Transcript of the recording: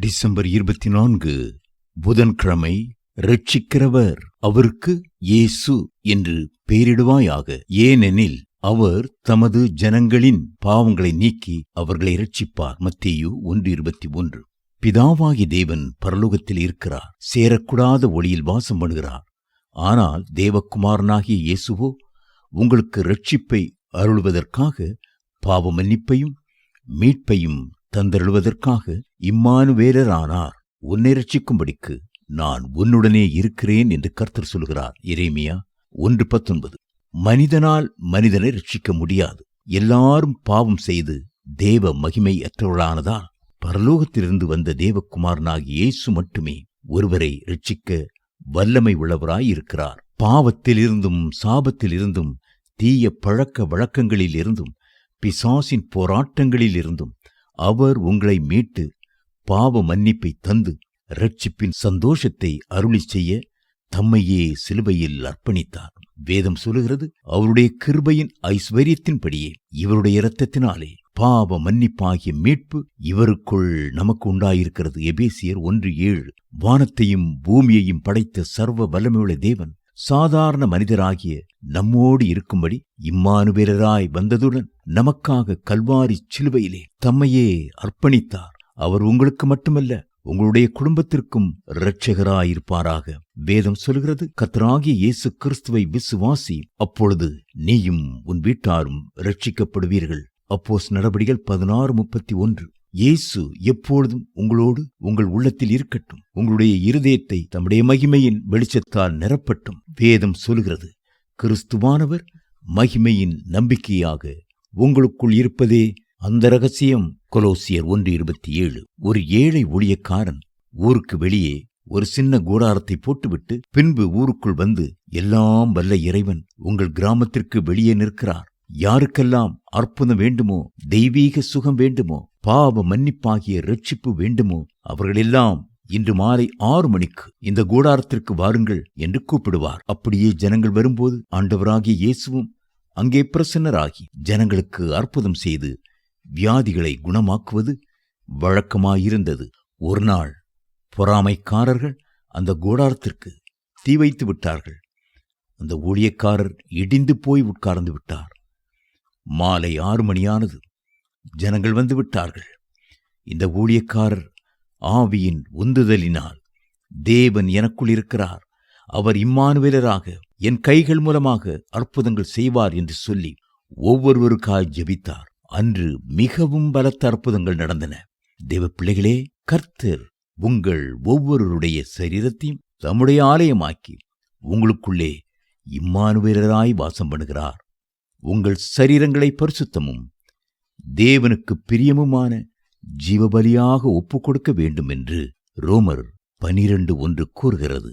December 24 புதன்கிழமை. இரட்சிக்கிறவர் அவருக்கு இயேசு என்று பெயரிடுவாயாக, ஏனெனில் அவர் தமது ஜனங்களின் பாவங்களை நீக்கி அவர்களை இரட்சிப்பார். மத்தேயு 1:21. பிதாவாகி தேவன் பரலோகத்தில் இருக்கிறார், சேரக்கூடாத ஒளியில் வாசம் பண்ணுகிறார். ஆனால் தேவகுமாரனாகிய இயேசுவோ உங்களுக்கு இரட்சிப்பை அருள்வதற்காக, பாவ மன்னிப்பையும் மீட்பையும் தந்தருள்வதற்காக இம்மானுவேலரானார். உன்னை இரட்சிக்கும்படிக்கு நான் உன்னுடனே இருக்கிறேன் என்று கர்த்தர் சொல்கிறார். எரேமியா 1:19. மனிதனால் மனிதனை ரட்சிக்க முடியாது. எல்லாரும் பாவம் செய்து தேவ மகிமை அற்றவர்களானதால் பரலோகத்திலிருந்து வந்த தேவகுமாரனாகிய இயேசு மட்டுமே ஒருவரை ரட்சிக்க வல்லமை உள்ளவராயிருக்கிறார். பாவத்திலிருந்தும் சாபத்திலிருந்தும் தீய பழக்க வழக்கங்களில் இருந்தும் பிசாசின் போராட்டங்களில் இருந்தும் அவர் உங்களை மீட்டு பாவ மன்னிப்பை தந்து இரட்சிப்பின் சந்தோஷத்தை அருளி செய்ய தம்மையே சிலுவையில் அர்ப்பணித்தார். வேதம் சொல்லுகிறது, அவருடைய கிருபையின் ஐஸ்வர்யத்தின்படியே இவருடைய இரத்தத்தினாலே பாவ மன்னிப்பாகிய மீட்பு இவருக்குள் நமக்கு உண்டாயிருக்கிறது. எபேசியர் 1:7. வானத்தையும் பூமியையும் படைத்த சர்வ வல்லமையுள்ள தேவன் சாதாரண மனிதராகிய நம்மோடு இருக்கும்படி இம்மானுவேலராய் வந்ததுடன் நமக்காக கல்வாரி சிலுவையிலே தம்மையே அர்ப்பணித்தார். அவர் உங்களுக்கு மட்டுமல்ல, உங்களுடைய குடும்பத்திற்கும் இரட்சகராயிருப்பாராக. வேதம் சொல்கிறது, கர்த்தராகிய இயேசு கிறிஸ்துவை விசுவாசி, அப்பொழுது நீயும் உன் வீட்டாரும் இரட்சிக்கப்படுவீர்கள். அப்போஸ்தலர் நடபடிகள் 16:31. இயேசு எப்பொழுதும் உங்களோடு உங்கள் உள்ளத்தில் இருக்கட்டும். உங்களுடைய இருதயத்தை தம்முடைய மகிமையின் வெளிச்சத்தால் நிரப்பட்டும். வேதம் சொல்கிறது, கிறிஸ்துவானவர் மகிமையின் நம்பிக்கையாக உங்களுக்குள் இருப்பதே அந்த ரகசியம். கொலோசியர் 1:27. ஒரு ஏழை ஊழியக்காரன் ஊருக்கு வெளியே ஒரு சின்ன கூடாரத்தை போட்டுவிட்டு பின்பு ஊருக்குள் வந்து, எல்லாம் வல்ல இறைவன் உங்கள் கிராமத்திற்கு வெளியே நிற்கிறார். யாருக்கெல்லாம் அற்புதம் வேண்டுமோ, தெய்வீக சுகம் வேண்டுமோ, பாவ மன்னிப்பாகிய இரட்சிப்பு வேண்டுமோ, அவர்களெல்லாம் இன்று மாலை 6 மணிக்கு இந்த கூடாரத்திற்கு வாருங்கள் என்று கூப்பிடுவார். அப்படியே ஜனங்கள் வரும்போது ஆண்டவராகிய இயேசுவும் அங்கே பிரசன்னராகி ஜனங்களுக்கு அற்புதம் செய்து வியாதிகளை குணமாக்குவது வழக்கமாயிருந்தது. ஒரு நாள் பொறாமைக்காரர்கள் அந்த கூடாரத்திற்கு தீ வைத்து விட்டார்கள். அந்த ஊழியக்காரர் இடிந்து போய் உட்கார்ந்து விட்டார். மாலை 6 மணியானது. ஜனங்கள் வந்து விட்டார்கள். இந்த ஊழியக்காரர் ஆவியின் உந்துதலினால், தேவன் எனக்குள் இருக்கிறார், அவர் இம்மானுவேலராக என் கைகள் மூலமாக அற்புதங்கள் செய்வார் என்று சொல்லி ஒவ்வொருவருக்காய் ஜெபித்தார். அன்று மிகவும் பலத்த அற்புதங்கள் நடந்தன. தேவ பிள்ளைகளே, கர்த்தர் உங்கள் ஒவ்வொருவருடைய சரீரத்தையும் தம்முடைய ஆலயமாக்கி உங்களுக்குள்ளே இம்மானுவேலராய் வாசம் பண்ணுகிறார். உங்கள் சரீரங்களை பரிசுத்தமும் தேவனுக்கு பிரியமுமான ஜீவபலியாக ஒப்புக் கொடுக்க வேண்டும் என்று ரோமர் 12:1 கூறுகிறது.